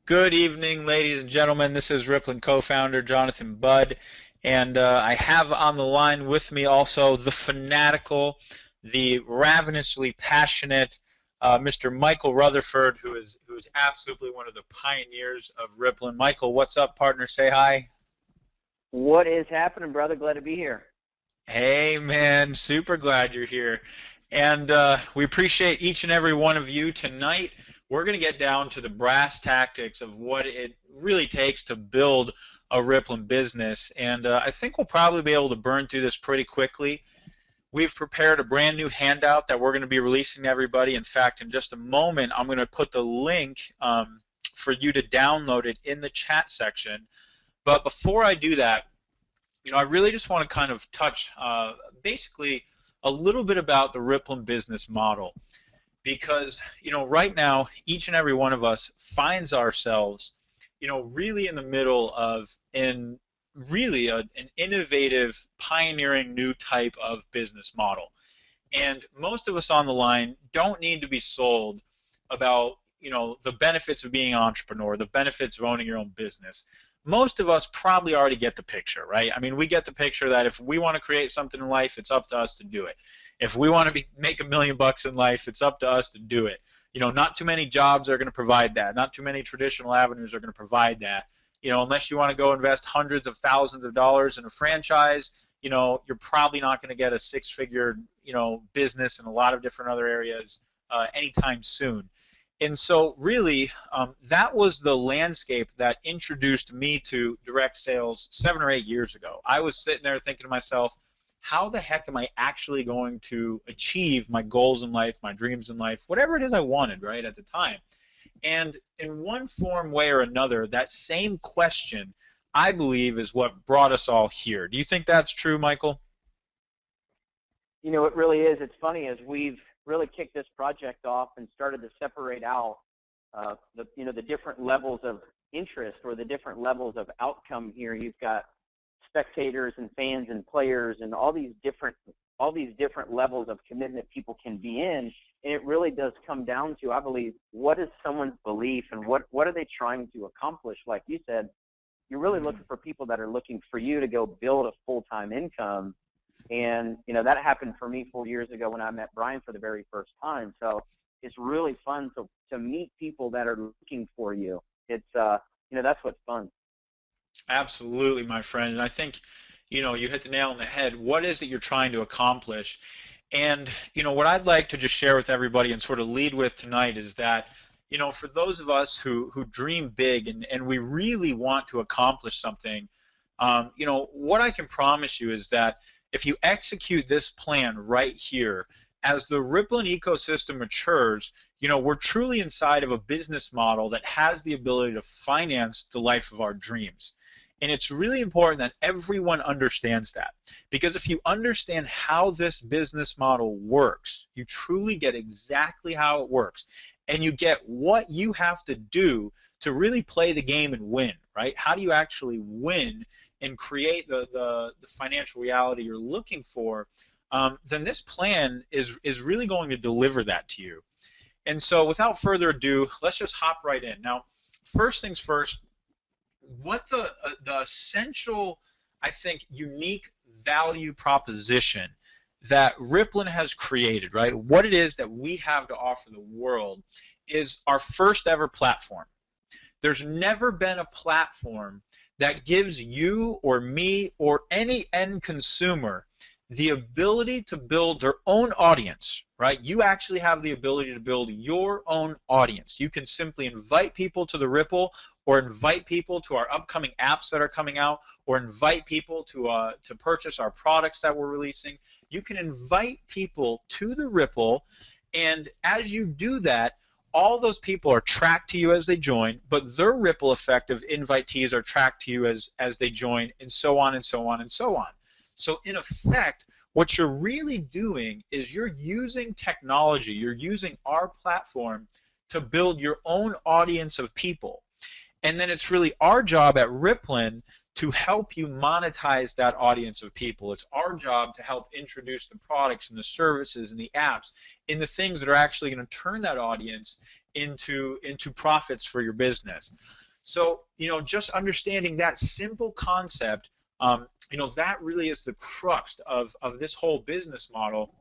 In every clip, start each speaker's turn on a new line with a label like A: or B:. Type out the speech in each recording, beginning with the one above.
A: Good evening, ladies and gentlemen. This is Rippln co-founder Jonathan Budd, and I have on the line with me also the fanatical, the ravenously passionate Mr. Michael Rutherford, who is absolutely one of the pioneers of Rippln. Michael, what's up, partner? Say hi.
B: What is happening, brother? Glad to be here.
A: Hey, man, super glad you're here. And we appreciate each and every one of you. Tonight, we're going to get down to the brass tactics of what it really takes to build a Rippln business. And I think we'll probably be able to burn through this pretty quickly. We've prepared a brand new handout that we're going to be releasing to everybody. In fact, in just a moment, I'm going to put the link for you to download it in the chat section. But before I do that, I really just want to kind of touch basically a little bit about the Rippln business model because, right now, each and every one of us finds ourselves, really in the middle of an innovative, pioneering new type of business model. And most of us on the line don't need to be sold about, the benefits of being an entrepreneur, the benefits of owning your own business. Most of us probably already get the picture, right? I mean, we get the picture that if we want to create something in life, it's up to us to do it. If we want to make $1 million in life, it's up to us to do it. Not too many jobs are going to provide that. Not too many traditional avenues are going to provide that. Unless you want to go invest hundreds of thousands of dollars in a franchise, you're probably not going to get a six-figure, business in a lot of different other areas anytime soon. And so really, that was the landscape that introduced me to direct sales 7 or 8 years ago. I was sitting there thinking to myself, how the heck am I actually going to achieve my goals in life, my dreams in life, whatever it is I wanted, right, at the time? And in one form, way, or another, that same question, I believe, is what brought us all here. Do you think that's true, Michael?
B: It really is. It's funny as we've really kicked this project off and started to separate out the different levels of interest or the different levels of outcome here. You've got spectators and fans and players and all these different levels of commitment people can be in. And it really does come down to, I believe, what is someone's belief and what are they trying to accomplish? Like you said, you're really looking for people that are looking for you to go build a full-time income. And, that happened for me 4 years ago when I met Brian for the very first time. So it's really fun to meet people that are looking for you. It's, that's what's fun.
A: Absolutely, my friend. And I think, you hit the nail on the head. What is it you're trying to accomplish? And, what I'd like to just share with everybody and sort of lead with tonight is that, for those of us who dream big and we really want to accomplish something, what I can promise you is that if you execute this plan right here, as the Rippln ecosystem matures, we're truly inside of a business model that has the ability to finance the life of our dreams. And it's really important that everyone understands that. Because if you understand how this business model works, you truly get exactly how it works. And you get what you have to do to really play the game and win, right? How do you actually win and create the financial reality you're looking for? Then this plan is really going to deliver that to you. And so without further ado, let's just hop right in. Now, first things first, what the essential, I think, unique value proposition that Rippln has created, right? What it is that we have to offer the world is our first ever platform. There's never been a platform that gives you or me or any end consumer the ability to build their own audience, right? You actually have the ability to build your own audience. You can simply invite people to the Ripple or invite people to our upcoming apps that are coming out or invite people to purchase our products that we're releasing. You can invite people to the Ripple, and as you do that, all those people are tracked to you as they join, but their ripple effect of invitees are tracked to you as they join, and so on and so on and so on. So in effect, what you're really doing is you're using technology, you're using our platform to build your own audience of people. And then it's really our job at Rippln to help you monetize that audience of people. It's our job to help introduce the products and the services and the apps and the things that are actually going to turn that audience into profits for your business. So, just understanding that simple concept, that really is the crux of this whole business model.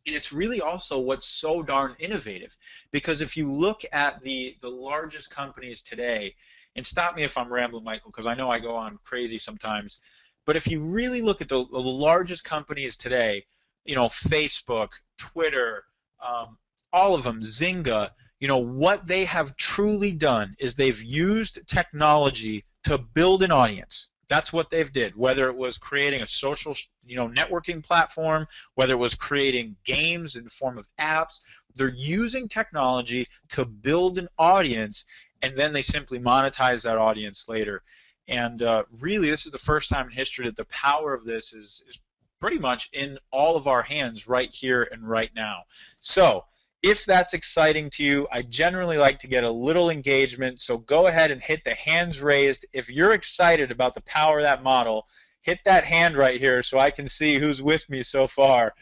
A: And it's really also what's so darn innovative, because if you look at the largest companies today, and stop me if I'm rambling, Michael, because I know I go on crazy sometimes, but if you really look at the largest companies today, Facebook, Twitter, um, all of them, Zynga, what they have truly done is they've used technology to build an audience. That's what they've did, whether it was creating a social, networking platform, whether it was creating games in the form of apps. They're using technology to build an audience, and then they simply monetize that audience later. And really, this is the first time in history that the power of this is pretty much in all of our hands right here and right now. So if that's exciting to you, I generally like to get a little engagement, so go ahead and hit the hands raised. If you're excited about the power of that model, hit that hand right here so I can see who's with me so far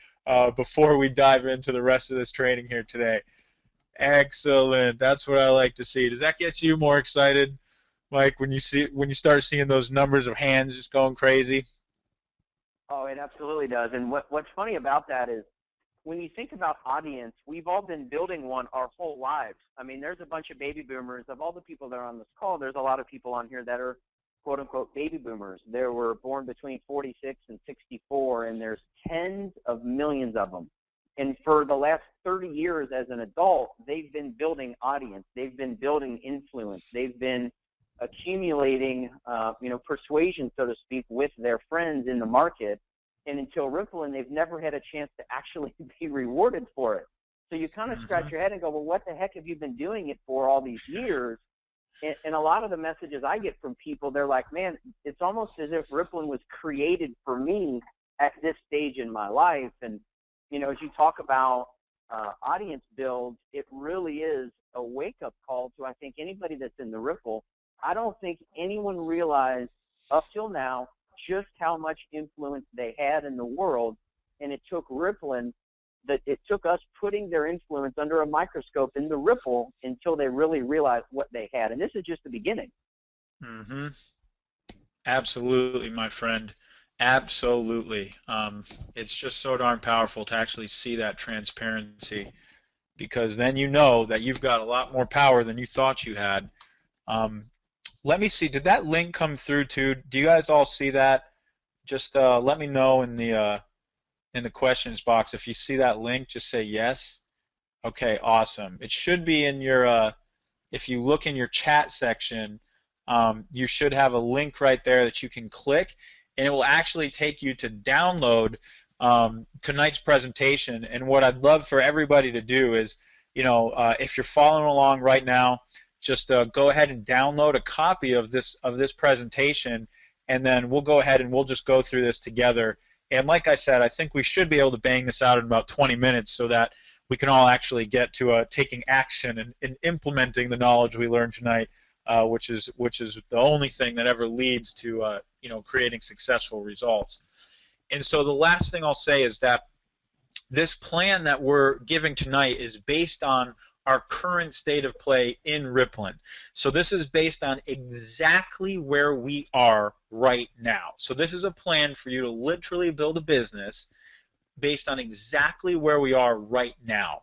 A: before we dive into the rest of this training here today. Excellent. That's what I like to see. Does that get you more excited, Mike, when you start seeing those numbers of hands just going crazy?
B: Oh, it absolutely does. And what's funny about that is when you think about audience, we've all been building one our whole lives. I mean, there's a bunch of baby boomers. Of all the people that are on this call, there's a lot of people on here that are quote unquote baby boomers. They were born between 46 and 64, and there's tens of millions of them. And for the last 30 years as an adult, they've been building audience. They've been building influence. They've been accumulating, persuasion, so to speak, with their friends in the market. And until Rippln, they've never had a chance to actually be rewarded for it. So you kind of scratch your head and go, well, what the heck have you been doing it for all these years? And a lot of the messages I get from people, they're like, man, it's almost as if Rippln was created for me at this stage in my life. And, as you talk about audience build, it really is a wake-up call to, I think, anybody that's in the Ripple. I don't think anyone realized up till now just how much influence they had in the world, and it took Rippln, that it took us putting their influence under a microscope in the Ripple until they really realized what they had. And this is just the beginning.
A: Mm-hmm. Absolutely, my friend. Absolutely. It's just so darn powerful to actually see that transparency, because then you know that you've got a lot more power than you thought you had. Um, Let me see. Did that link come through too? Do you guys all see that? Just let me know in the questions box if you see that link. Just say yes. Okay, awesome. It should be in your if you look in your chat section, you should have a link right there that you can click, and it will actually take you to download tonight's presentation. And what I'd love for everybody to do is, if you're following along right now, just go ahead and download a copy of this presentation, and then we'll go ahead and we'll just go through this together. And like I said, I think we should be able to bang this out in about 20 minutes so that we can all actually get to taking action and implementing the knowledge we learned tonight, which is the only thing that ever leads to creating successful results. And so the last thing I'll say is that this plan that we're giving tonight is based on our current state of play in Rippln. So this is based on exactly where we are right now. So this is a plan for you to literally build a business based on exactly where we are right now.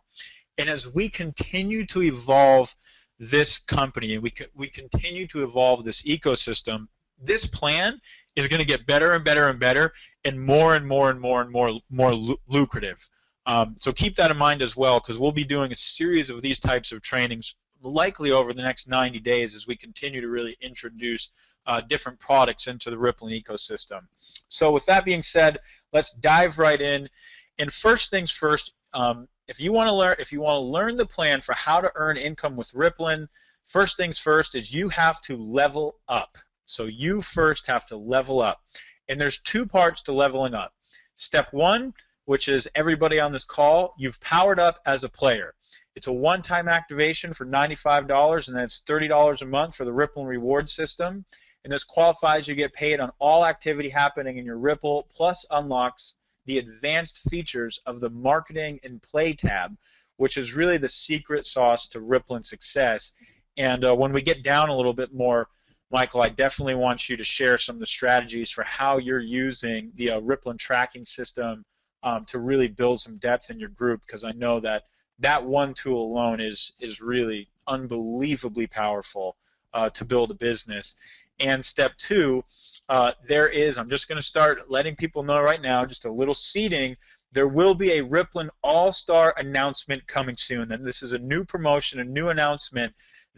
A: And as we continue to evolve this company and we continue to evolve this ecosystem, this plan is going to get better and better and better and more and more and more and more lucrative. So keep that in mind as well, because we'll be doing a series of these types of trainings likely over the next 90 days as we continue to really introduce different products into the Rippln ecosystem. So with that being said, let's dive right in. And first things first, if you want to learn the plan for how to earn income with Rippln, first things first is you have to level up. So you first have to level up. And there's two parts to leveling up. Step one, which is everybody on this call, you've powered up as a player. It's a one-time activation for $95, and then it's $30 a month for the Rippln reward system. and this qualifies you to get paid on all activity happening in your Ripple, plus unlocks the advanced features of the marketing and play tab, which is really the secret sauce to Rippln success. And when we get down a little bit more, Michael, I definitely want you to share some of the strategies for how you're using the Rippln tracking system to really build some depth in your group, because I know that that one tool alone is really unbelievably powerful to build a business. And step two, I'm just going to start letting people know right now, just a little seeding. There will be a Rippln All-Star announcement coming soon. And this is a new promotion, a new announcement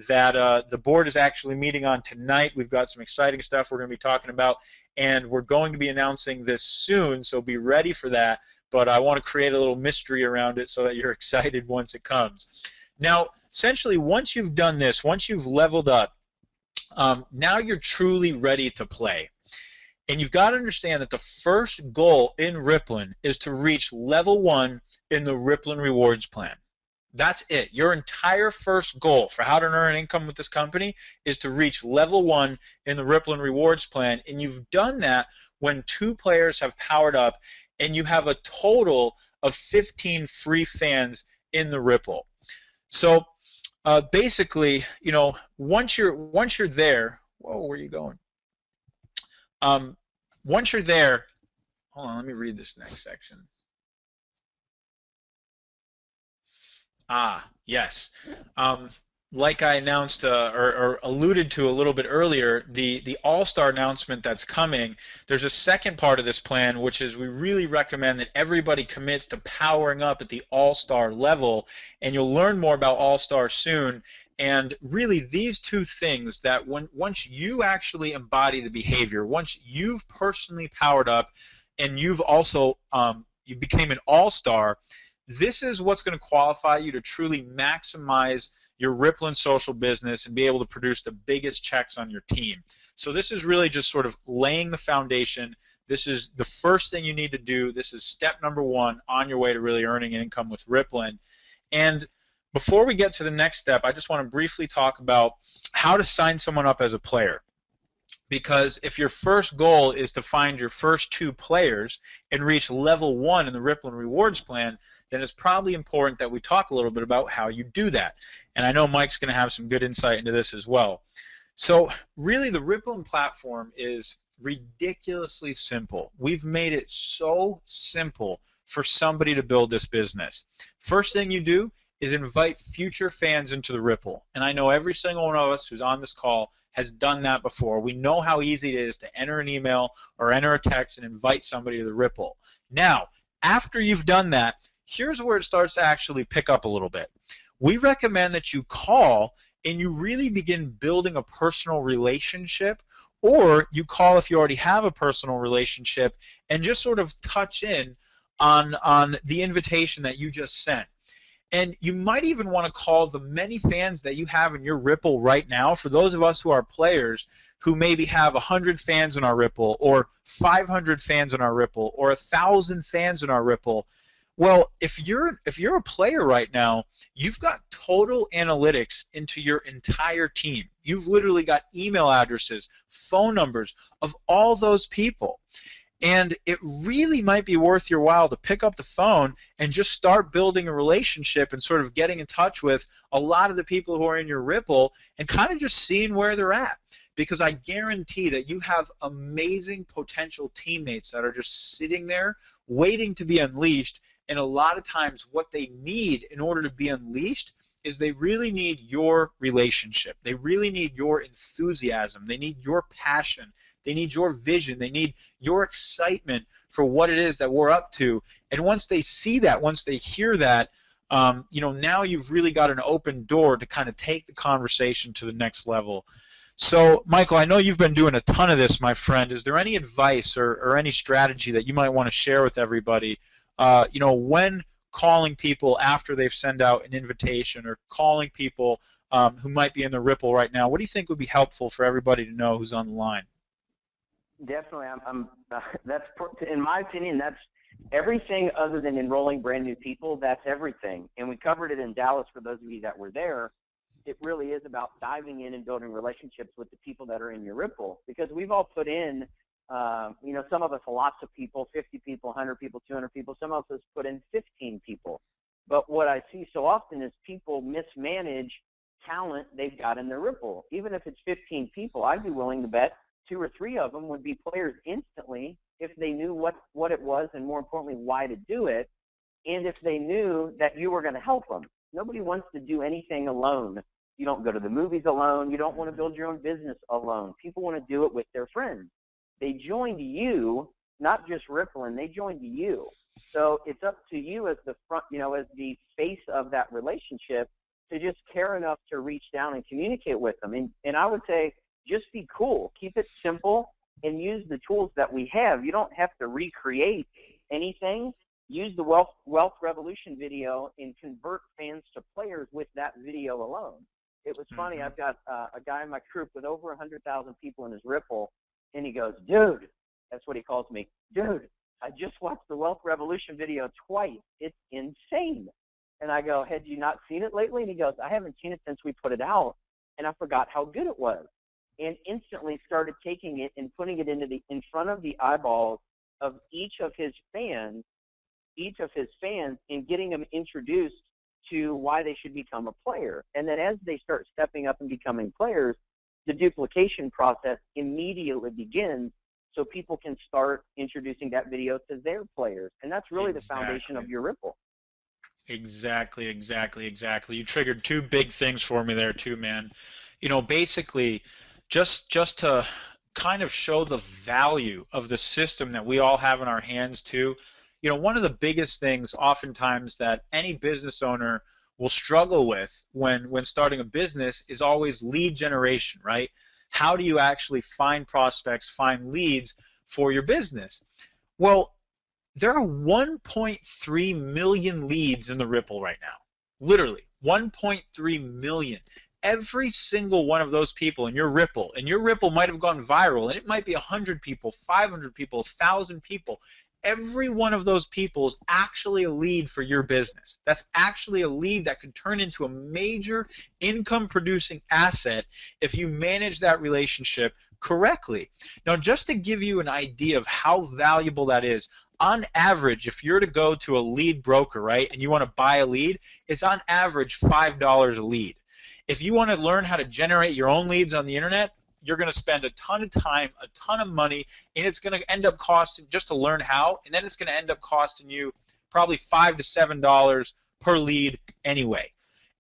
A: that the board is actually meeting on tonight. We've got some exciting stuff we're going to be talking about, and we're going to be announcing this soon, so be ready for that. But I want to create a little mystery around it so that you're excited once it comes. Now, essentially, once you've done this, once you've leveled up, now you're truly ready to play. And you've got to understand that the first goal in Rippln is to reach level 1 in the Rippln rewards plan. That's it. Your entire first goal for how to earn income with this company is to reach level 1 in the Rippln rewards plan. And you've done that when 2 players have powered up and you have a total of 15 free fans in the Ripple. So basically, you know, once you're there, whoa, where are you going? Once you're there, hold on, let me read this next section. Yes. Like I announced or alluded to a little bit earlier, the All-Star announcement that's coming, there's a second part of this plan, which is we really recommend that everybody commits to powering up at the All-Star level, and you'll learn more about All-Star soon. And really, these two things that once you actually embody the behavior, once you've personally powered up and you've also you became an all-star, this is what's going to qualify you to truly maximize your Rippln social business and be able to produce the biggest checks on your team. So this is really just sort of laying the foundation. This is the first thing you need to do. This is step number 1 on your way to really earning an income with Rippln. And before we get to the next step, I just want to briefly talk about how to sign someone up as a player. Because if your first goal is to find your first 2 players and reach level 1 in the Rippln rewards plan, then it's probably important that we talk a little bit about how you do that. And I know Mike's going to have some good insight into this as well. So really, the Rippln platform is ridiculously simple. We've made it so simple for somebody to build this business. First thing you do is invite future fans into the Ripple. And I know every single one of us who's on this call has done that before. We know how easy it is to enter an email or enter a text and invite somebody to the Ripple. Now, after you've done that, here's where it starts to actually pick up a little bit. We recommend that you call and you really begin building a personal relationship, or you call if you already have a personal relationship and just sort of touch in on the invitation that you just sent. And you might even want to call the many fans that you have in your Ripple right now. For those of us who are players who maybe have 100 fans in our Ripple, or 500 fans in our Ripple, or 1,000 fans in our Ripple, well, if you're a player right now, you've got total analytics into your entire team. You've literally got email addresses, phone numbers of all those people. And it really might be worth your while to pick up the phone and just start building a relationship and sort of getting in touch with a lot of the people who are in your Ripple and kind of just seeing where they're at. Because I guarantee that you have amazing potential teammates that are just sitting there waiting to be unleashed. And a lot of times what they need in order to be unleashed is they really need your relationship. They really need your enthusiasm. They need your passion. They need your vision. They need your excitement for what it is that we're up to. And once they see that, once they hear that, now you've really got an open door to kind of take the conversation to the next level. So, Michael, I know you've been doing a ton of this, my friend. Is there any advice or any strategy that you might want to share with everybody, when calling people after they've sent out an invitation, or calling people who might be in the Ripple right now? What do you think would be helpful for everybody to know who's on the line?
B: Definitely, that's, in my opinion, that's everything other than enrolling brand new people. That's everything, and we covered it in Dallas for those of you that were there. it really is about diving in and building relationships with the people that are in your Ripple, because we've all put in, some of us, lots of people, 50 people, 100 people, 200 people. Some of us put in 15 people. But what I see so often is people mismanage talent they've got in their Ripple. Even if it's 15 people, I'd be willing to bet 2 or 3 of them would be players instantly if they knew what it was, and more importantly, why to do it, and if they knew that you were going to help them. Nobody wants to do anything alone. You don't go to the movies alone. You don't want to build your own business alone. People want to do it with their friends. They joined you, not just Rippln, they joined you. So it's up to you as the front, as the face of that relationship, to just care enough to reach down and communicate with them. And I would say, just be cool. Keep it simple and use the tools that we have. You don't have to recreate anything. Use the Wealth Revolution video and convert fans to players with that video alone. It was funny. I've got a guy in my group with over 100,000 people in his Ripple, and he goes, dude, that's what he calls me, dude, I just watched the Wealth Revolution video twice. It's insane. And I go, had you not seen it lately? And he goes, I haven't seen it since we put it out, and I forgot how good it was. And instantly started taking it and putting it in front of the eyeballs of each of his fans, and getting them introduced to why they should become a player. And then as they start stepping up and becoming players, the duplication process immediately begins, so people can start introducing that video to their players. And that's really the foundation of your Ripple.
A: Exactly. You triggered 2 big things for me there too, man. Basically, just to kind of show the value of the system that we all have in our hands too. One of the biggest things oftentimes that any business owner will struggle with when starting a business is always lead generation, right? How do you actually find prospects, find leads for your business? Well, there are 1.3 million leads in the Ripple right now. Literally, 1.3 million. Every single one of those people in your Ripple might have gone viral, and it might be 100 people, 500 people, 1,000 people. Every one of those people is actually a lead for your business. That's actually a lead that could turn into a major income-producing asset if you manage that relationship correctly. Now, just to give you an idea of how valuable that is, on average, if you're to go to a lead broker, right, and you want to buy a lead, it's on average $5 a lead. If you want to learn how to generate your own leads on the internet, you're going to spend a ton of time, a ton of money, and it's going to end up costing, just to learn how, and then it's going to end up costing you probably $5 to $7 per lead anyway.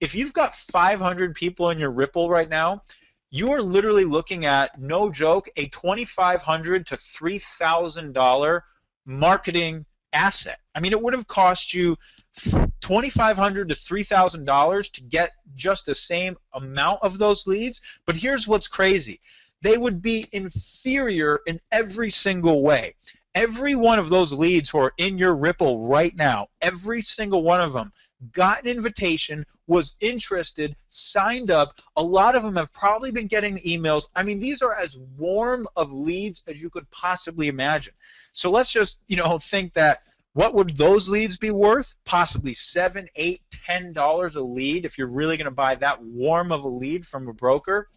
A: If you've got 500 people in your Ripple right now, you are literally looking at, no joke, a $2,500 to $3,000 marketing asset. I mean, it would have cost you $2,500 to $3,000 to get just the same amount of those leads. But here's what's crazy. They would be inferior in every single way. Every one of those leads who are in your Ripple right now, every single one of them got an invitation, was interested, signed up. A lot of them have probably been getting the emails. I mean, these are as warm of leads as you could possibly imagine. So let's just, think that what would those leads be worth? Possibly $7, $8, $10 a lead if you're really going to buy that warm of a lead from a broker.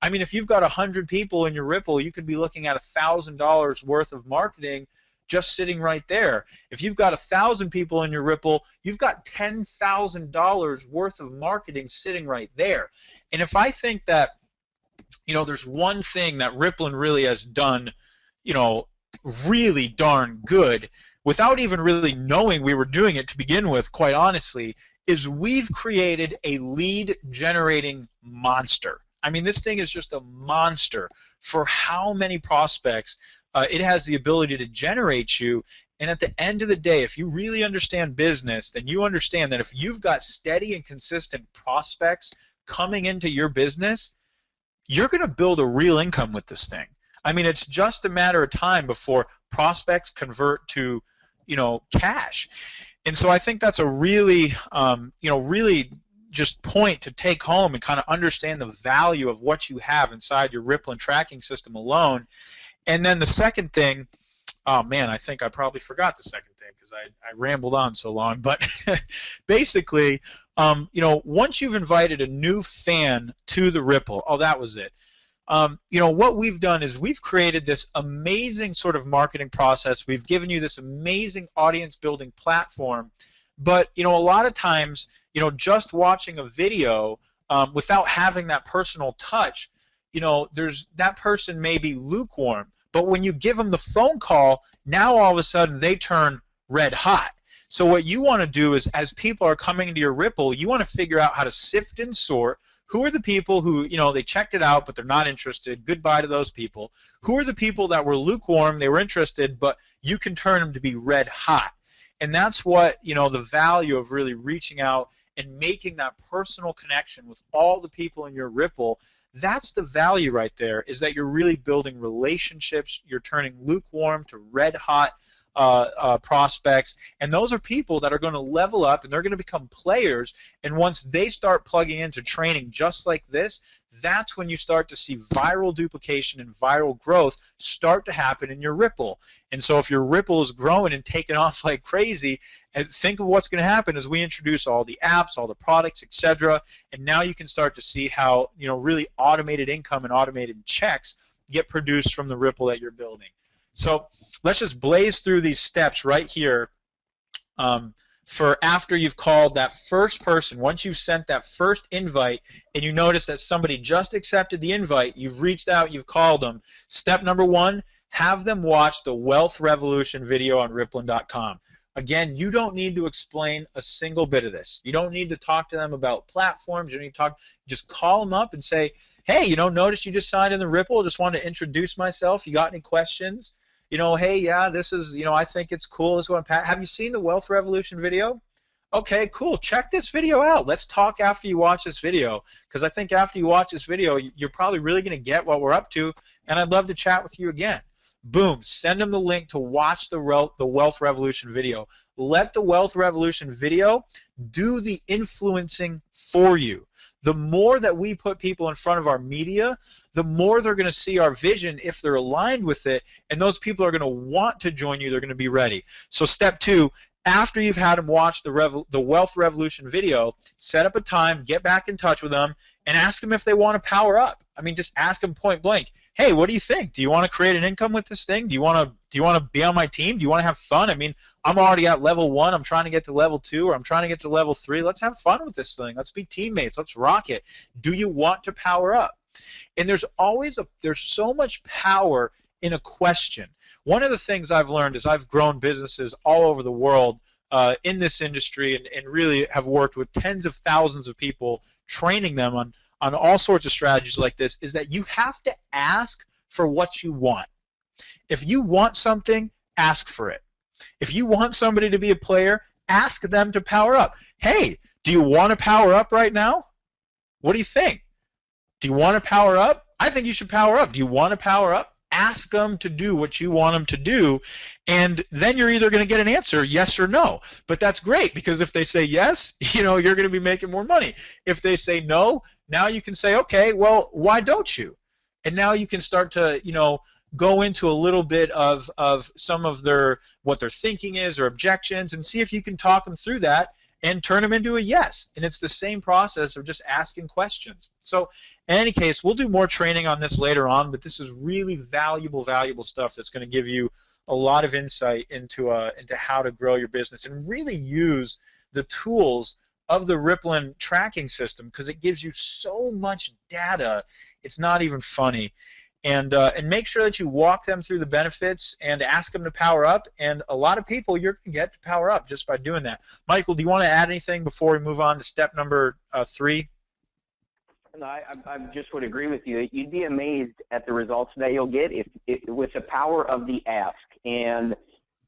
A: I mean, if you've got 100 people in your Ripple, you could be looking at $1,000 worth of marketing just sitting right there. If you've got 1,000 people in your Ripple, you've got $10,000 worth of marketing sitting right there. And if I think that, there's one thing that Rippln really has done, really darn good, without even really knowing we were doing it to begin with, quite honestly, is we've created a lead generating monster. I mean, this thing is just a monster for how many prospects it has the ability to generate you. And at the end of the day, if you really understand business, then you understand that if you've got steady and consistent prospects coming into your business, you're going to build a real income with this thing. I mean, it's just a matter of time before prospects convert to, cash. And so I think that's a really, really just point to take home and kind of understand the value of what you have inside your Rippln tracking system alone. And then the second thing Oh man, I think I probably forgot the second thing because I rambled on so long. But basically, once you've invited a new fan to the Ripple, oh, that was it. What we've done is we've created this amazing sort of marketing process. We've given you this amazing audience building platform. But, a lot of times, just watching a video without having that personal touch, there's that person may be lukewarm. But when you give them the phone call, now all of a sudden they turn red hot. So what you want to do is, as people are coming into your Ripple, you want to figure out how to sift and sort who are the people who, they checked it out, but they're not interested. Goodbye to those people. Who are the people that were lukewarm, they were interested, but you can turn them to be red hot. And that's what, the value of really reaching out and making that personal connection with all the people in your Ripple. That's the value right there, is that you're really building relationships. You're turning lukewarm to red hot prospects, and those are people that are going to level up and they're going to become players. And once they start plugging into training just like this, that's when you start to see viral duplication and viral growth start to happen in your Ripple. And so if your Ripple is growing and taking off like crazy, and think of what's going to happen as we introduce all the apps, all the products, etc. And now you can start to see how really automated income and automated checks get produced from the Ripple that you're building. So let's just blaze through these steps right here for after you've called that first person. Once you've sent that first invite and you notice that somebody just accepted the invite, you've reached out, you've called them. Step number one, have them watch the Wealth Revolution video on Rippln.com. Again, you don't need to explain a single bit of this. You don't need to talk to them about platforms. You don't need to talk. Just call them up and say, hey, notice you just signed in the Ripple. Just wanted to introduce myself. You got any questions? Hey, yeah, this is, I think it's cool. This is what I'm have you seen the Wealth Revolution video? Okay, cool. Check this video out. Let's talk after you watch this video, because I think after you watch this video, you're probably really going to get what we're up to, and I'd love to chat with you again. Boom. Send them the link to watch the Wealth Revolution video. Let the Wealth Revolution video do the influencing for you. The more that we put people in front of our media, the more they're going to see our vision if they're aligned with it, and those people are going to want to join you. They're going to be ready. So step two, after you've had them watch the Wealth Revolution video, set up a time, get back in touch with them, and ask them if they want to power up. I mean, just ask them point blank, hey, what do you think? Do you want to create an income with this thing? Do you want to be on my team? Do you want to have fun? I mean, I'm already at level 1. I'm trying to get to level 2, or I'm trying to get to level 3. Let's have fun with this thing. Let's be teammates. Let's rock it. Do you want to power up? And there's so much power in a question. One of the things I've learned is I've grown businesses all over the world in this industry, and really have worked with tens of thousands of people, training them on all sorts of strategies like this, is that you have to ask for what you want. If you want something, ask for it. If you want somebody to be a player, ask them to power up. Hey, do you want to power up right now? What do you think? Do you want to power up? I think you should power up. Do you want to power up? Ask them to do what you want them to do, and then you're either going to get an answer, yes or no. But that's great, because if they say yes, you're going to be making more money. If they say no, now you can say, okay, well, why don't you? And now you can start to, go into a little bit of some of what their thinking is or objections, and see if you can talk them through that and turn them into a yes. And it's the same process of just asking questions. So in any case, we'll do more training on this later on, but this is really valuable stuff that's going to give you a lot of insight into how to grow your business and really use the tools of the Rippln tracking system, because it gives you so much data, it's not even funny. And make sure that you walk them through the benefits and ask them to power up. And a lot of people you're going to get to power up just by doing that. Michael, do you want to add anything before we move on to step number 3?
B: No, I just would agree with you. You'd be amazed at the results that you'll get with the power of the ask. And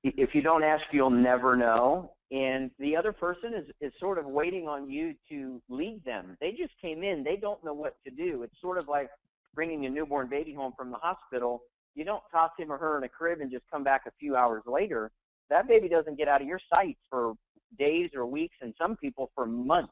B: if you don't ask, you'll never know. And the other person is sort of waiting on you to lead them. They just came in. They don't know what to do. It's sort of like bringing a newborn baby home from the hospital. You don't toss him or her in a crib and just come back a few hours later. That baby doesn't get out of your sight for days or weeks, and some people for months.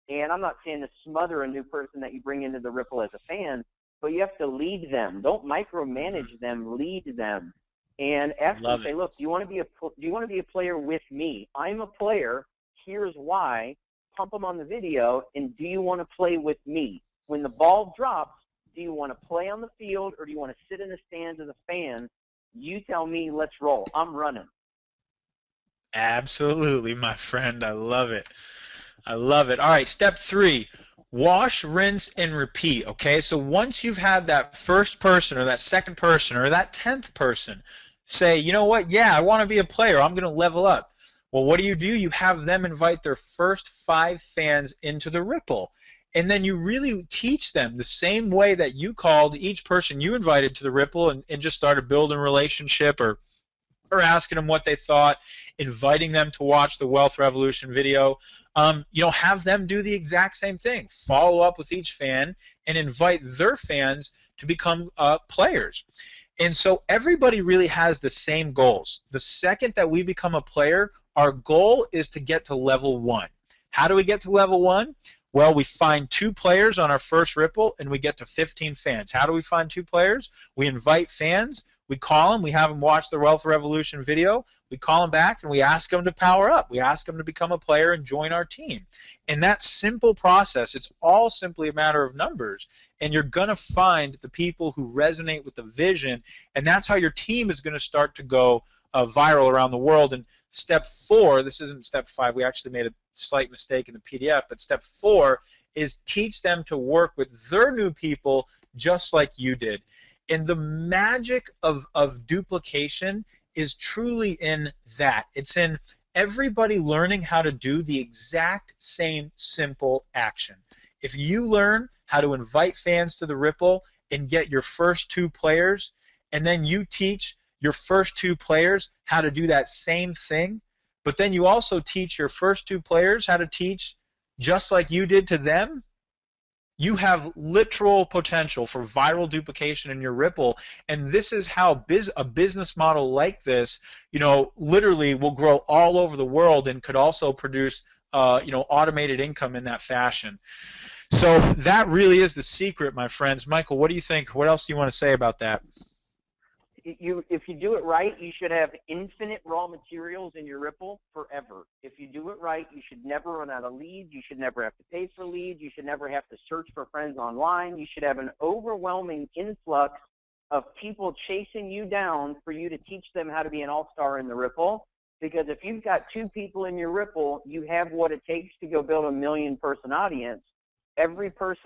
B: And I'm not saying to smother a new person that you bring into the Ripple as a fan, but you have to lead them. Don't micromanage them, lead them. and ask them,
A: Love it.
B: say, look, do you want to be a player with me? I'm a player. Here's why. Pump them on the video, and do you want to play with me? When the ball drops, do you want to play on the field or do you want to sit in the stands as a fan? You tell me, let's roll. I'm running.
A: Absolutely, my friend. I love it. I love it. All right, step 3. Wash, rinse, and repeat. Okay, so once you've had that first person or that second person or that 10th person say, you know what, yeah, I want to be a player, I'm going to level up. Well, what do? You have them invite their first 5 fans into the Ripple. And then you really teach them the same way that you called each person you invited to the Ripple and just started building a relationship or asking them what they thought, inviting them to watch the Wealth Revolution video. Have them do the exact same thing. Follow up with each fan and invite their fans to become players. And so everybody really has the same goals. The second that we become a player, our goal is to get to level 1. How do we get to level 1? Well, we find 2 players on our first Ripple and we get to 15 fans. How do we find 2 players? We invite fans. We call them, we have them watch the Wealth Revolution video, we call them back, and we ask them to power up. We ask them to become a player and join our team. And that simple process, it's all simply a matter of numbers. And you're going to find the people who resonate with the vision, and that's how your team is going to start to go viral around the world. And step 4, this isn't step 5, we actually made a slight mistake in the PDF, but step 4 is teach them to work with their new people just like you did. And the magic of duplication is truly in that. It's in everybody learning how to do the exact same simple action. If you learn how to invite fans to the Ripple and get your first 2 players, and then you teach your first 2 players how to do that same thing, but then you also teach your first 2 players how to teach just like you did to them, you have literal potential for viral duplication in your Ripple, and this is how a business model like this, literally will grow all over the world and could also produce, automated income in that fashion. So that really is the secret, my friends. Michael, what do you think? What else do you want to say about that?
B: If you do it right, you should have infinite raw materials in your Ripple forever. If you do it right, you should never run out of leads. You should never have to pay for leads. You should never have to search for friends online. You should have an overwhelming influx of people chasing you down for you to teach them how to be an all-star in the Ripple. Because if you've got 2 people in your Ripple, you have what it takes to go build a 1,000,000-person audience. Everybody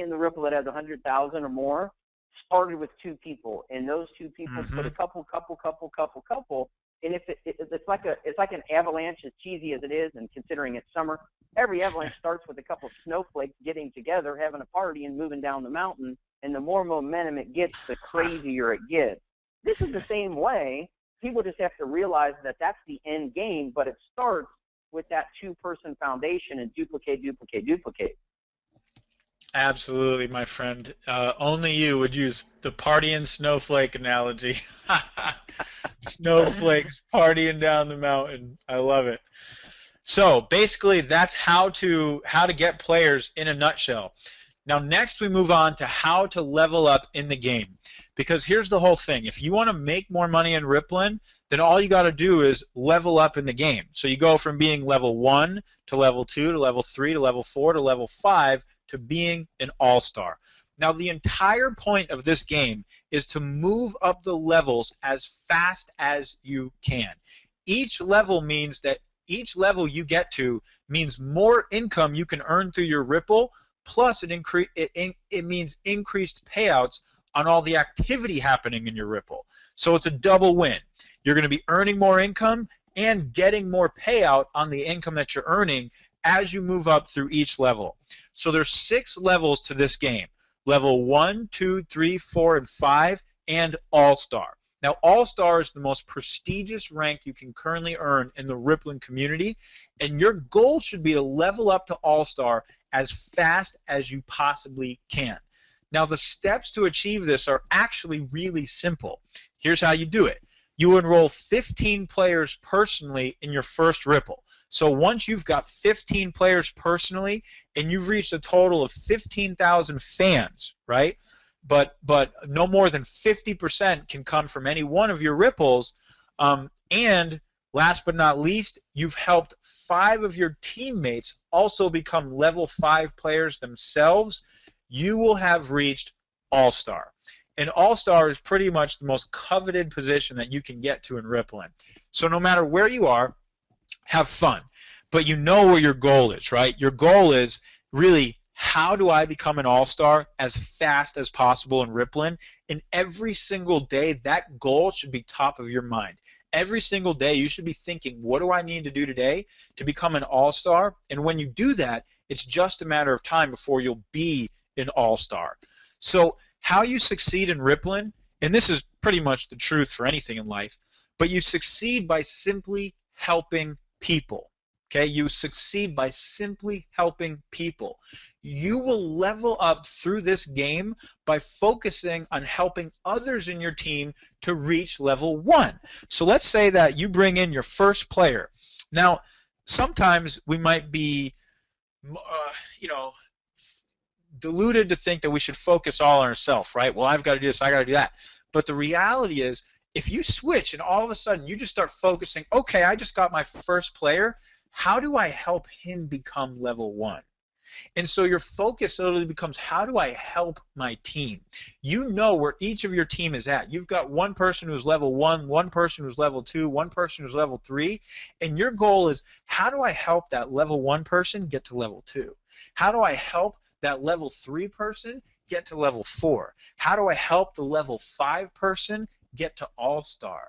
B: in the Ripple that has 100,000 or more started with 2 people, and those 2 people put a couple, and if it's like an avalanche, as cheesy as it is, and considering it's summer, every avalanche starts with a couple of snowflakes getting together, having a party, and moving down the mountain. And the more momentum it gets, the crazier it gets. This is the same way. People just have to realize that that's the end game, but it starts with that 2-person foundation and duplicate.
A: Absolutely, my friend. Only you would use the party and snowflake analogy. Snowflakes partying down the mountain. I love it. So basically, that's how to get players in a nutshell. Now, next we move on to how to level up in the game. Because here's the whole thing. If you want to make more money in Rippln, then all you got to do is level up in the game. So you go from being level 1 to level 2 to level 3 to level 4 to level 5 to being an all-star. Now, the entire point of this game is to move up the levels as fast as you can. Each level means that each level you get to means more income you can earn through your Ripple, plus it means increased payouts on all the activity happening in your Ripple. So it's a double win. You're going to be earning more income and getting more payout on the income that you're earning as you move up through each level. So there's 6 levels to this game. Level 1, 2, 3, 4, and 5, and All-Star. Now, All-Star is the most prestigious rank you can currently earn in the Rippln community, and your goal should be to level up to All-Star as fast as you possibly can. Now, the steps to achieve this are actually really simple. Here's how you do it. You enroll 15 players personally in your first Ripple. So once you've got 15 players personally and you've reached a total of 15,000 fans, right? but no more than 50% can come from any one of your ripples. And last but not least, you've helped 5 of your teammates also become level 5 players themselves. You will have reached All-Star. And All-Star is pretty much the most coveted position that you can get to in Rippln. So no matter where you are, have fun. But you know where your goal is, right? Your goal is really, how do I become an all-star as fast as possible in Rippln? And every single day, that goal should be top of your mind. Every single day, you should be thinking, what do I need to do today to become an all-star? And when you do that, it's just a matter of time before you'll be an all-star. So how you succeed in Rippln, and this is pretty much the truth for anything in life, but you succeed by simply helping people. Okay, you succeed by simply helping people. You will level up through this game by focusing on helping others in your team to reach level 1. So let's say that you bring in your first player. Now, sometimes we might be, you know, deluded to think that we should focus all on ourselves, right? Well, I've got to do this, I got to do that. But the reality is, if you switch and all of a sudden you just start focusing, okay, I just got my first player, how do I help him become level 1? And so your focus literally becomes, how do I help my team? You know where each of your team is at. You've got one person who's level 1, one person who's level 2, one person who's level 3, and your goal is, how do I help that level 1 person get to level 2? How do I help that level 3 person get to level 4? How do I help the level 5 person get to all-star?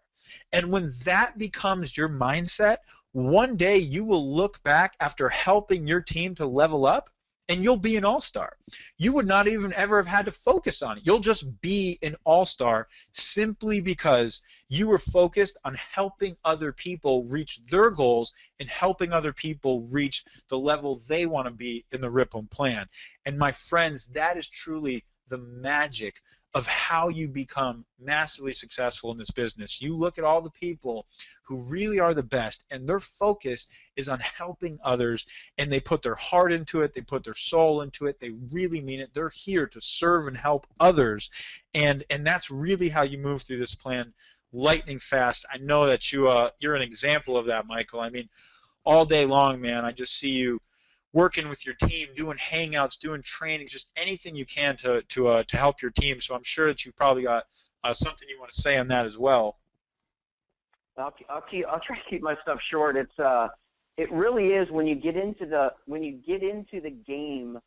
A: And when that becomes your mindset, one day you will look back after helping your team to level up and you'll be an all-star. You would not even ever have had to focus on it. You'll just be an all-star simply because you were focused on helping other people reach their goals and helping other people reach the level they want to be in the Rippln plan. And my friends, that is truly the magic of how you become massively successful in this business. You look at all the people who really are the best, and their focus is on helping others, and they put their heart into it, they put their soul into it, they really mean it. They're here to serve and help others, and that's really how you move through this plan lightning fast. I know that you're an example of that, Michael. I mean, all day long, man, I just see you working with your team, doing hangouts, doing trainings, just anything you can to help your team. So I'm sure that you've probably got something you want to say on that as well.
B: I'll try to keep my stuff short. It really is when you get into the game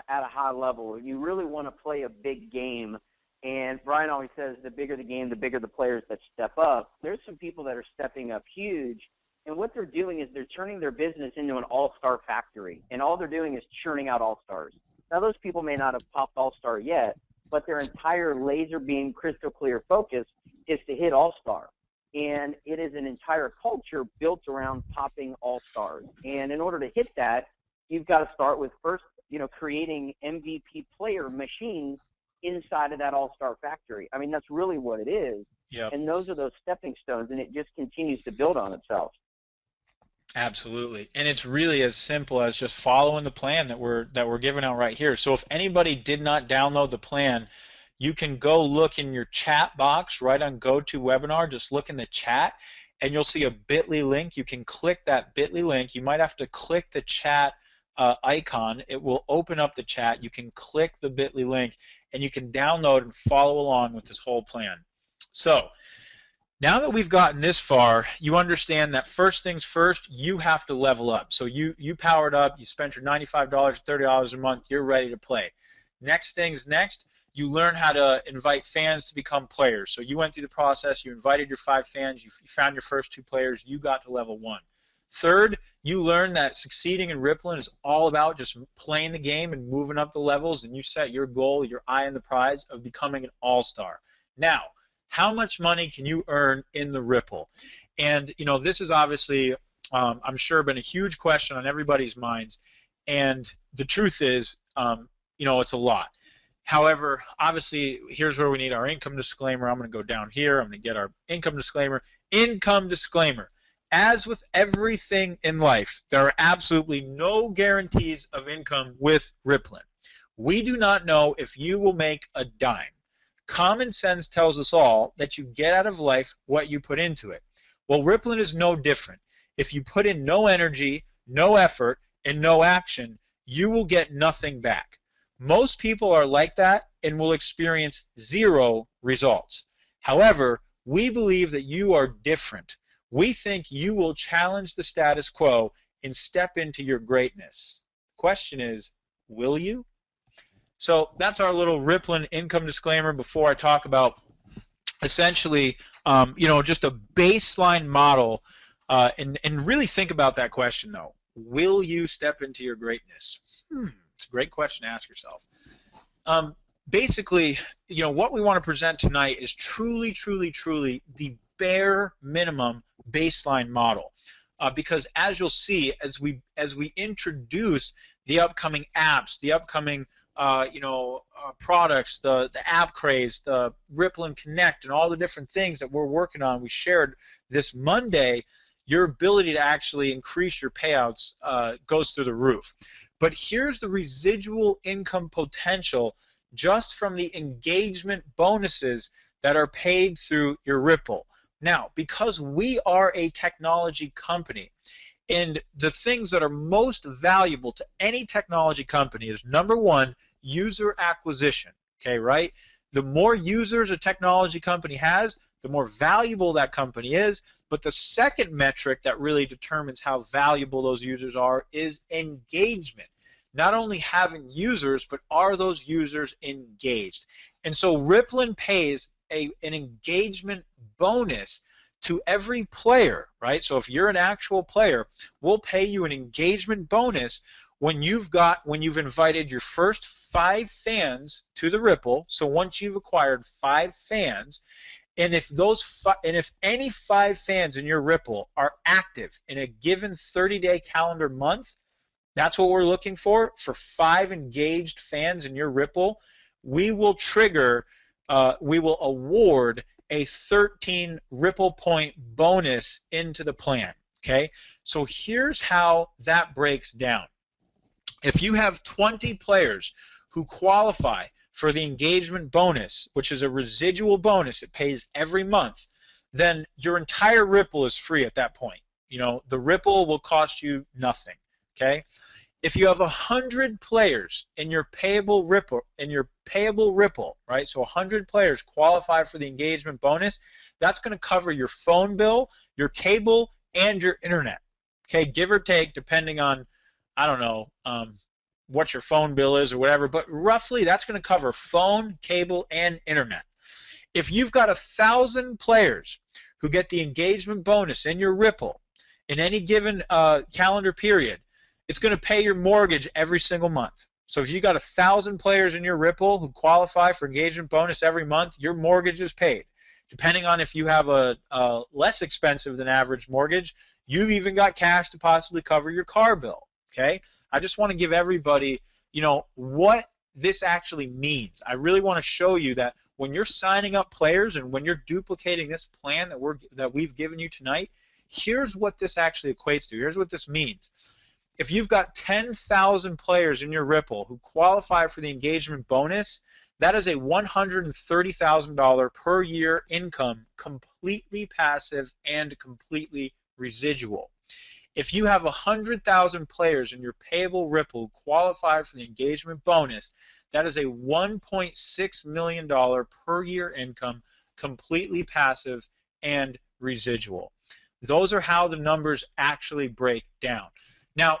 B: at a high level, you really want to play a big game. And Brian always says, the bigger the game, the bigger the players that step up. There's some people that are stepping up huge. And what they're doing is they're turning their business into an all-star factory. And all they're doing is churning out all-stars. Now, those people may not have popped all-star yet, but their entire laser beam, crystal clear focus is to hit all-star. And it is an entire culture built around popping all-stars. And in order to hit that, you've got to start with first, creating MVP player machines inside of that all-star factory. I mean, that's really what it is.
A: Yep.
B: And those are those stepping stones, and it just continues to build on itself.
A: Absolutely. And it's really as simple as just following the plan that we're giving out right here. So if anybody did not download the plan, you can go look in your chat box right on GoToWebinar. Just look in the chat and you'll see a bit.ly link. You can click that bit.ly link. You might have to click the chat icon. It will open up the chat. You can click the bit.ly link and you can download and follow along with this whole plan. So now that we've gotten this far, you understand that first things first, you have to level up. So you powered up, you spent your $95, $30 a month, you're ready to play. Next things next, you learn how to invite fans to become players. So you went through the process, you invited your 5 fans, you found your first 2 players, you got to level 1. Third, you learn that succeeding in Rippln is all about just playing the game and moving up the levels, and you set your goal, your eye on the prize of becoming an all-star. Now, how much money can you earn in the Ripple? And, this is obviously, I'm sure, been a huge question on everybody's minds. And the truth is, it's a lot. However, obviously, here's where we need our income disclaimer. I'm going to go down here. I'm going to get our income disclaimer. Income disclaimer. As with everything in life, there are absolutely no guarantees of income with Rippln. We do not know if you will make a dime. Common sense tells us all that you get out of life what you put into it. Well, Rippln is no different. If you put in no energy, no effort, and no action, you will get nothing back. Most people are like that and will experience zero results. However, we believe that you are different. We think you will challenge the status quo and step into your greatness. The question is, will you? So that's our little Rippln income disclaimer before I talk about essentially, just a baseline model, and really think about that question though. Will you step into your greatness? It's a great question to ask yourself. Basically, what we want to present tonight is truly, truly, truly the bare minimum baseline model. Because as you'll see, as we introduce the upcoming apps, the upcoming products, the app craze, the Rippln Connect, and all the different things that we're working on, we shared this Monday, your ability to actually increase your payouts goes through the roof. But here's the residual income potential just from the engagement bonuses that are paid through your Rippln. Now, because we are a technology company, and the things that are most valuable to any technology company is, number one, user acquisition. Okay, right? The more users a technology company has, the more valuable that company is. But the second metric that really determines how valuable those users are is engagement. Not only having users, but are those users engaged? And so Rippln pays an engagement bonus to every player, right? So if you're an actual player, we'll pay you an engagement bonus when you've invited your first 5 fans to the Rippln. So once you've acquired 5 fans, and if any 5 fans in your Rippln are active in a given 30-day calendar month, that's what we're looking for 5 engaged fans in your Rippln, we will award a 13 Rippln point bonus into the plan. Okay, so here's how that breaks down. If you have 20 players who qualify for the engagement bonus, which is a residual bonus, it pays every month, then your entire Rippln is free at that point. The Rippln will cost you nothing. Okay, if you have 100 players in your payable Rippln, right? So 100 players qualify for the engagement bonus. That's going to cover your phone bill, your cable, and your internet. Okay, give or take, depending on, I don't know, what your phone bill is or whatever, but roughly that's going to cover phone, cable, and internet. If you've got 1,000 players who get the engagement bonus in your Rippln in any given calendar period, it's going to pay your mortgage every single month. So if you got 1,000 players in your Rippln who qualify for engagement bonus every month, your mortgage is paid. Depending on if you have a less expensive than average mortgage, you've even got cash to possibly cover your car bill. Okay? I just want to give everybody, what this actually means. I really want to show you that when you're signing up players and when you're duplicating this plan that we've given you tonight, here's what this actually equates to. Here's what this means. If you've got 10,000 players in your Rippln who qualify for the engagement bonus, that is a $130,000 per year income, completely passive and completely residual. If you have 100,000 players in your payable Rippln who qualify for the engagement bonus, that is a $1.6 million per year income, completely passive and residual. Those are how the numbers actually break down. Now,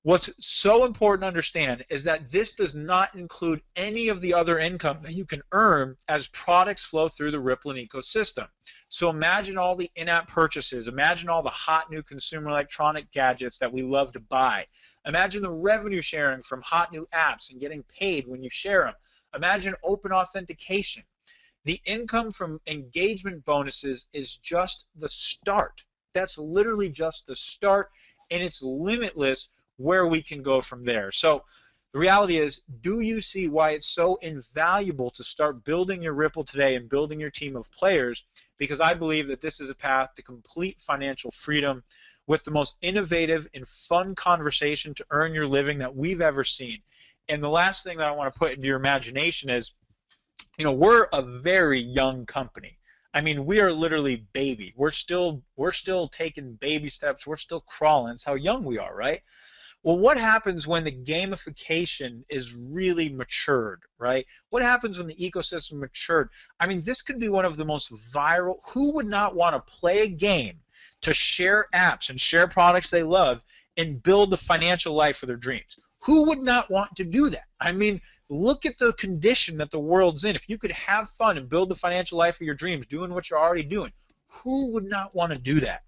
A: what's so important to understand is that this does not include any of the other income that you can earn as products flow through the Rippln ecosystem. So imagine all the in-app purchases. Imagine all the hot new consumer electronic gadgets that we love to buy. Imagine the revenue sharing from hot new apps and getting paid when you share them. Imagine open authentication. The income from engagement bonuses is just the start. That's literally just the start, and it's limitless where we can go from there. So the reality is, do you see why it's so invaluable to start building your Rippln today and building your team of players? Because I believe that this is a path to complete financial freedom with the most innovative and fun conversation to earn your living that we've ever seen. And the last thing that I want to put into your imagination is, we're a very young company. I mean, we are literally baby. We're still taking baby steps. We're still crawling. That's how young we are, right? Well, what happens when the gamification is really matured, right? What happens when the ecosystem matured? I mean, this could be one of the most viral. Who would not want to play a game to share apps and share products they love and build the financial life of their dreams? Who would not want to do that? I mean, look at the condition that the world's in. If you could have fun and build the financial life of your dreams doing what you're already doing, who would not want to do that?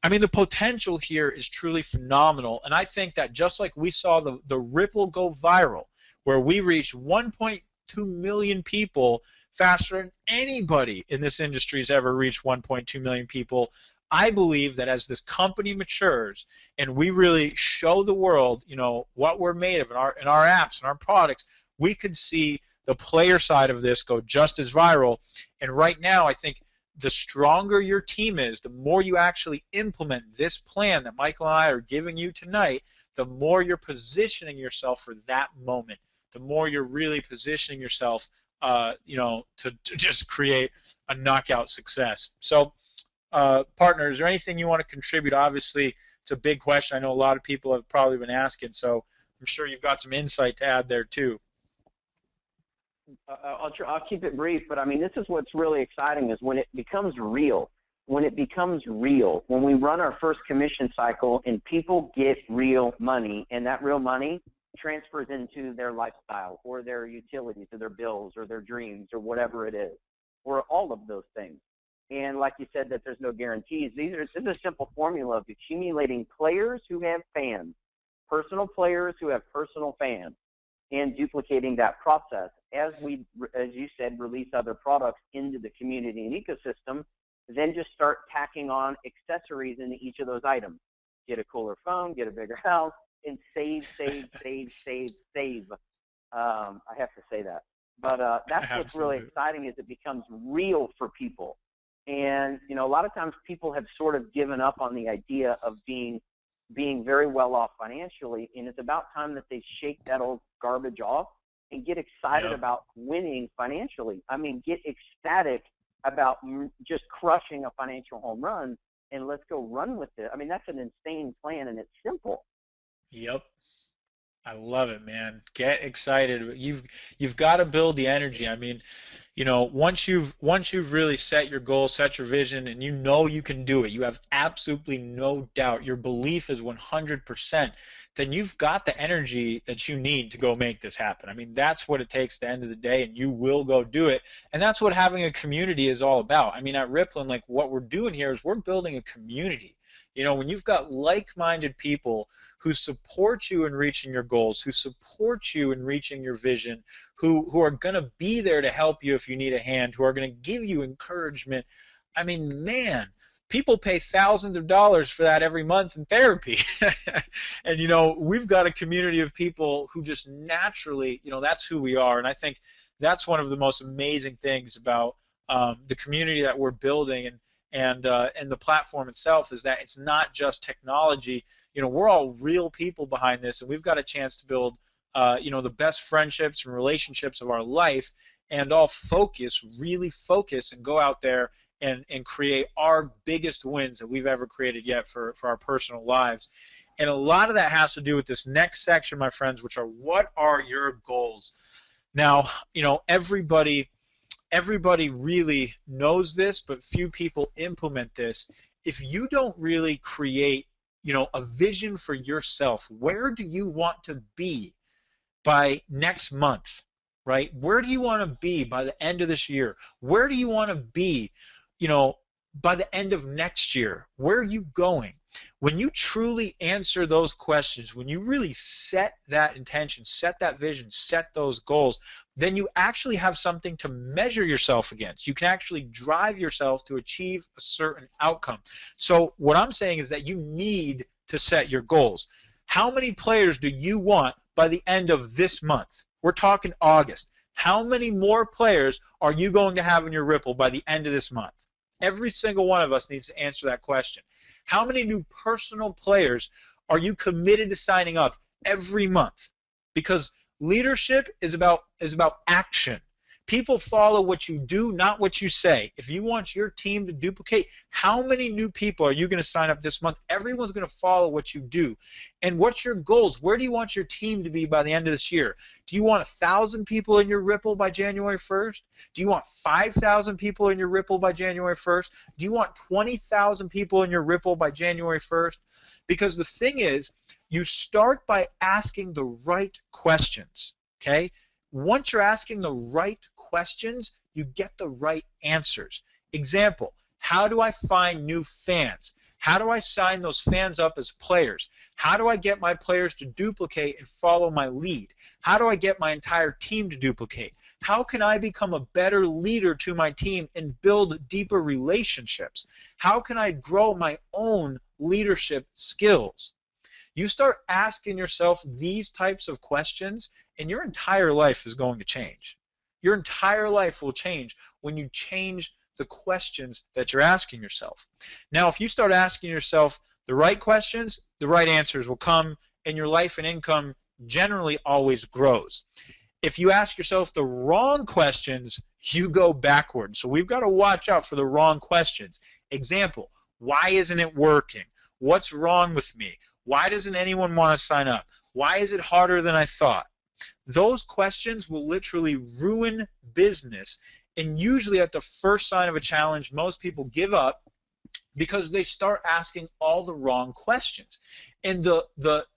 A: I mean, the potential here is truly phenomenal. And I think that just like we saw the Ripple go viral, where we reached 1.2 million people faster than anybody in this industry has ever reached 1.2 million people. I believe that as this company matures and we really show the world, what we're made of in our apps and our products, we could see the player side of this go just as viral. And right now, I think the stronger your team is, the more you actually implement this plan that Michael and I are giving you tonight, the more you're positioning yourself for that moment, the more you're really positioning yourself, to just create a knockout success. So, partner, is there anything you want to contribute? Obviously, it's a big question. I know a lot of people have probably been asking, so I'm sure you've got some insight to add there too.
B: I'll keep it brief, but I mean, this is what's really exciting is when it becomes real. When it becomes real, when we run our first commission cycle and people get real money, and that real money transfers into their lifestyle or their utilities or their bills or their dreams or whatever it is, or all of those things. And like you said, that there's no guarantees. This is a simple formula of accumulating players who have fans, personal players who have personal fans, and duplicating that process as we, as you said, release other products into the community and ecosystem. Then just start tacking on accessories into each of those items. Get a cooler phone, get a bigger house, and save, save, save, save, save. I have to say that. But that's what's really
A: Absolutely.
B: exciting is it becomes real for people. And, a lot of times people have sort of given up on the idea of being very well off financially, and it's about time that they shake that old garbage off and get excited
A: Yep.
B: about winning financially. I mean, get ecstatic about just crushing a financial home run, and let's go run with it. I mean, that's an insane plan, and it's simple.
A: Yep. I love it, man. Get excited. You've got to build the energy. I mean, once you've really set your goal, set your vision, and you know you can do it, you have absolutely no doubt. Your belief is 100%. Then you've got the energy that you need to go make this happen. I mean, that's what it takes at the end of the day, and you will go do it. And that's what having a community is all about. I mean, at Rippln, like what we're doing here is we're building a community. When you've got like-minded people who support you in reaching your goals, who support you in reaching your vision, who are going to be there to help you if you need a hand, who are going to give you encouragement. I mean, man, people pay thousands of dollars for that every month in therapy. And, we've got a community of people who just naturally, that's who we are. And I think that's one of the most amazing things about the community that we're building and the platform itself is that it's not just technology. We're all real people behind this, and we've got a chance to build, the best friendships and relationships of our life, and all really focus, and go out there and create our biggest wins that we've ever created yet for our personal lives. And a lot of that has to do with this next section, my friends, which are what are your goals? Now, everybody really knows this, but few people implement this. If you don't really create, a vision for yourself, where do you want to be by next month, right? Where do you want to be by the end of this year? Where do you want to be, you know, by the end of next year? Where are you going? When you truly answer those questions, when you really set that intention, set that vision, set those goals, then you actually have something to measure yourself against. You can actually drive yourself to achieve a certain outcome. So what I'm saying is that you need to set your goals. How many players do you want by the end of this month? We're talking August. How many more players are you going to have in your Ripple by the end of this month? Every single one of us needs to answer that question. How many new personal players are you committed to signing up every month? Because leadership is about action. People follow what you do, not what you say. If you want your team to duplicate, how many new people are you going to sign up this month? Everyone's going to follow what you do. And what's your goals? Where do you want your team to be by the end of this year? Do you want 1,000 people in your Ripple by January 1st? Do you want 5,000 people in your Ripple by January 1st? Do you want 20,000 people in your Ripple by January 1st? Because the thing is, you start by asking the right questions, okay? Once you're asking the right questions, you get the right answers. Example, how do I find new fans? How do I sign those fans up as players? How do I get my players to duplicate and follow my lead? How do I get my entire team to duplicate? How can I become a better leader to my team and build deeper relationships? How can I grow my own leadership skills? You start asking yourself these types of questions, and your entire life is going to change. Your entire life will change when you change the questions that you're asking yourself. Now, if you start asking yourself the right questions, the right answers will come, and your life and income generally always grows. If you ask yourself the wrong questions, you go backwards. So we've got to watch out for the wrong questions. Example, why isn't it working? What's wrong with me? Why doesn't anyone want to sign up? Why is it harder than I thought? Those questions will literally ruin business. And usually at the first sign of a challenge, most people give up because they start asking all the wrong questions. And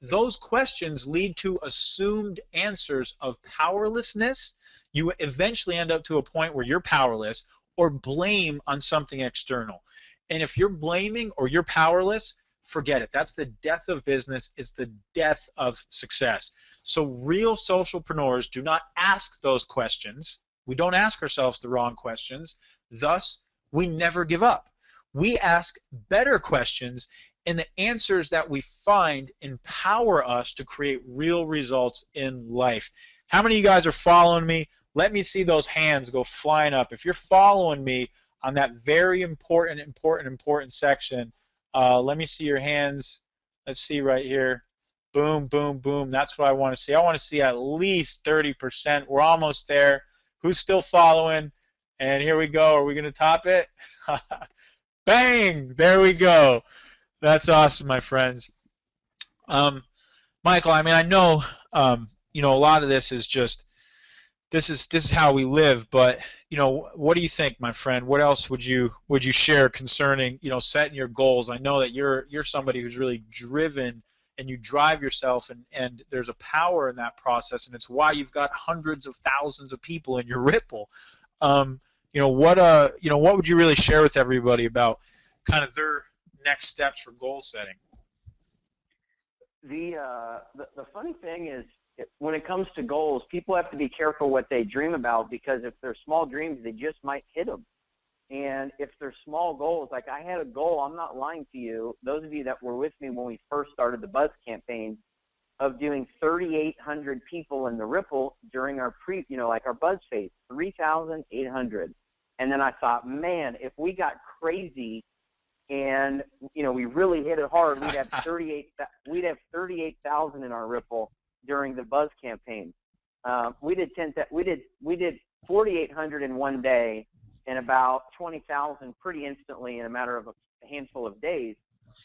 A: those questions lead to assumed answers of powerlessness. You eventually end up to a point where you're powerless, or blame on something external. And if you're blaming or you're powerless, forget it. That's the death of business. It's the death of success. So real socialpreneurs do not ask those questions. We don't ask ourselves the wrong questions. Thus, we never give up. We ask better questions, and the answers that we find empower us to create real results in life. How many of you guys are following me? Let me see those hands go flying up. If you're following me on that very important section, let me see your hands. Let's see right here. Boom, boom, boom. That's what I want to see. I want to see at least 30%. We're almost there. Who's still following? And here we go. Are we going to top it? Bang! There we go. That's awesome, my friends. Michael, I mean, I know, a lot of this is just, this is how we live, but what do you think, my friend? What else would you share concerning setting your goals? I know that you're somebody who's really driven, and you drive yourself, and there's a power in that process, and it's why you've got hundreds of thousands of people in your Ripple. What would you really share with everybody about kind of their next steps for goal setting?
B: The funny thing is, when it comes to goals, people have to be careful what they dream about, because if they're small dreams, they just might hit them. And if they're small goals, like I had a goal, I'm not lying to you, those of you that were with me when we first started the Buzz campaign, of doing 3,800 people in the Ripple during our our Buzz phase, 3,800. And then I thought, man, if we got crazy and we really hit it hard, we'd have 38,000 in our Ripple during the Buzz campaign. We did 4,800 in one day, and about 20,000 pretty instantly in a matter of a handful of days.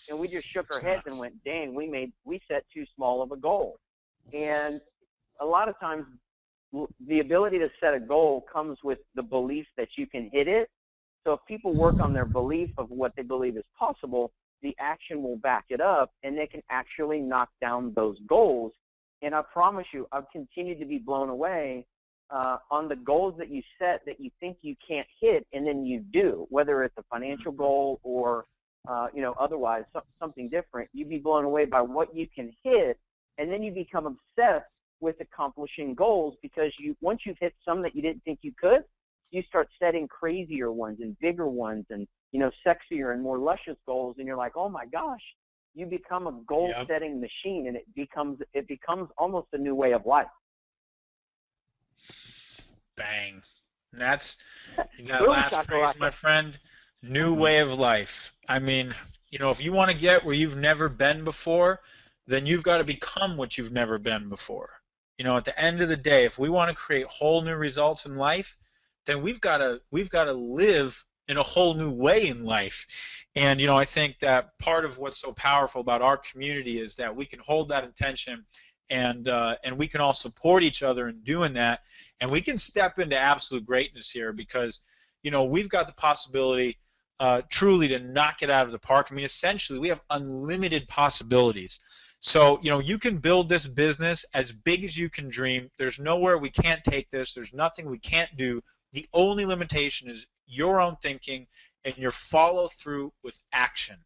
B: And we just shook our heads and went, dang, we set too small of a goal. And a lot of times the ability to set a goal comes with the belief that you can hit it. So if people work on their belief of what they believe is possible, the action will back it up, and they can actually knock down those goals. And I promise you, I've continued to be blown away on the goals that you set that you think you can't hit, and then you do, whether it's a financial goal or otherwise something different. You'd be blown away by what you can hit, and then you become obsessed with accomplishing goals, because once you've hit some that you didn't think you could, you start setting crazier ones and bigger ones and sexier and more luscious goals, and you're like, oh my gosh, you become a goal-setting machine, and it becomes almost a new way of life.
A: Bang. And that's that last phrase, my friend. New way of life. I mean, if you want to get where you've never been before, then you've got to become what you've never been before. At the end of the day, if we want to create whole new results in life, then we've got to live in a whole new way in life. And I think that part of what's so powerful about our community is that we can hold that intention, and we can all support each other in doing that, and we can step into absolute greatness here because we've got the possibility truly to knock it out of the park. I mean, essentially, we have unlimited possibilities. So, you can build this business as big as you can dream. There's nowhere we can't take this. There's nothing we can't do. The only limitation is your own thinking and your follow through with action.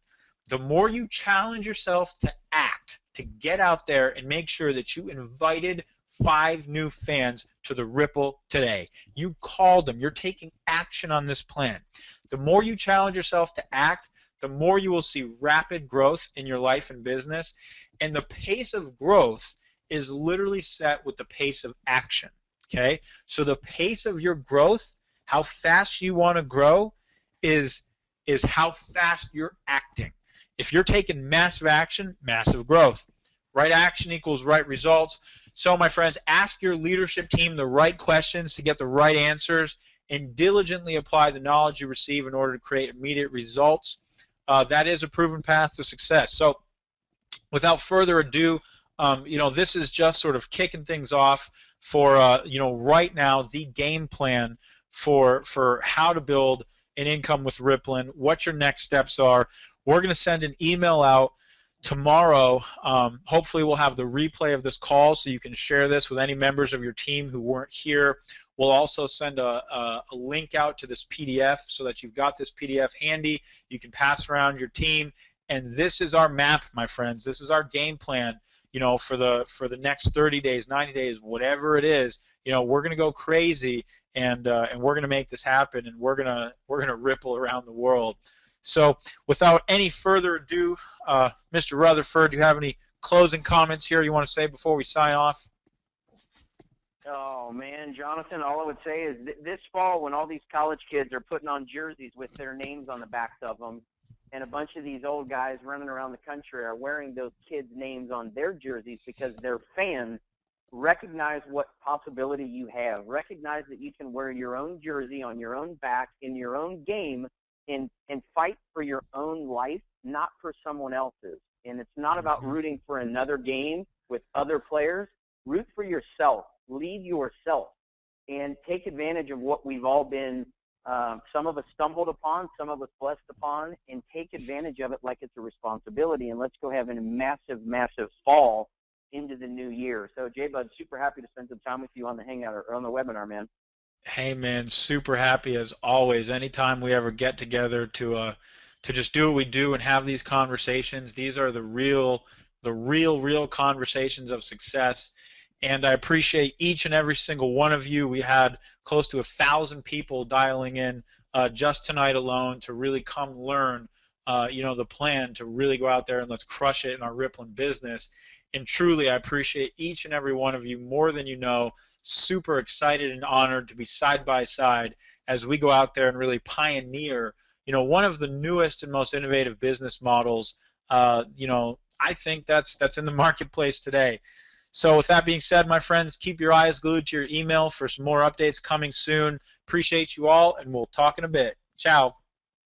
A: The more you challenge yourself to act, to get out there and make sure that you invited 5 new fans to the Ripple today. You called them. You're taking action on this plan. The more you challenge yourself to act, the more you will see rapid growth in your life and business. And the pace of growth is literally set with the pace of action. Okay? So the pace of your growth, how fast you want to grow, is how fast you're acting. If you're taking massive action, massive growth. Right action equals right results. So, my friends, ask your leadership team the right questions to get the right answers, and diligently apply the knowledge you receive in order to create immediate results. That is a proven path to success. So, without further ado, this is just sort of kicking things off for right now, the game plan for how to build an income with Rippln, what your next steps are. We're going to send an email out tomorrow. Hopefully we'll have the replay of this call so you can share this with any members of your team who weren't here. We'll also send a link out to this PDF so that you've got this PDF handy. You can pass around your team. And this is our map, my friends. This is our game plan, for the next 30 days, 90 days, whatever it is. We're going to go crazy, and we're going to make this happen, and we're going to ripple around the world. So without any further ado, Mr. Rutherford, do you have any closing comments here you want to say before we sign off?
B: Oh, man, Jonathan, all I would say is this fall when all these college kids are putting on jerseys with their names on the backs of them, and a bunch of these old guys running around the country are wearing those kids' names on their jerseys because they're fans, recognize what possibility you have. Recognize that you can wear your own jersey on your own back in your own game and fight for your own life, not for someone else's. And it's not about rooting for another game with other players. Root for yourself. Lead yourself. And take advantage of what we've all been, some of us stumbled upon, some of us blessed upon, and take advantage of it like it's a responsibility. And let's go have a massive, massive fall into the new year. So, J-Bud, super happy to spend some time with you on the Hangout or on the webinar, man.
A: Hey, man, super happy as always. Anytime we ever get together to just do what we do and have these conversations, these are the real conversations of success. And I appreciate each and every single one of you. We had close to 1,000 people dialing in just tonight alone to really come learn, the plan to really go out there and let's crush it in our Rippln business. And truly, I appreciate each and every one of you more than you know. Super excited and honored to be side by side as we go out there and really pioneer, one of the newest and most innovative business models, I think that's in the marketplace today. So with that being said, my friends, keep your eyes glued to your email for some more updates coming soon. Appreciate you all, and we'll talk in a bit. Ciao.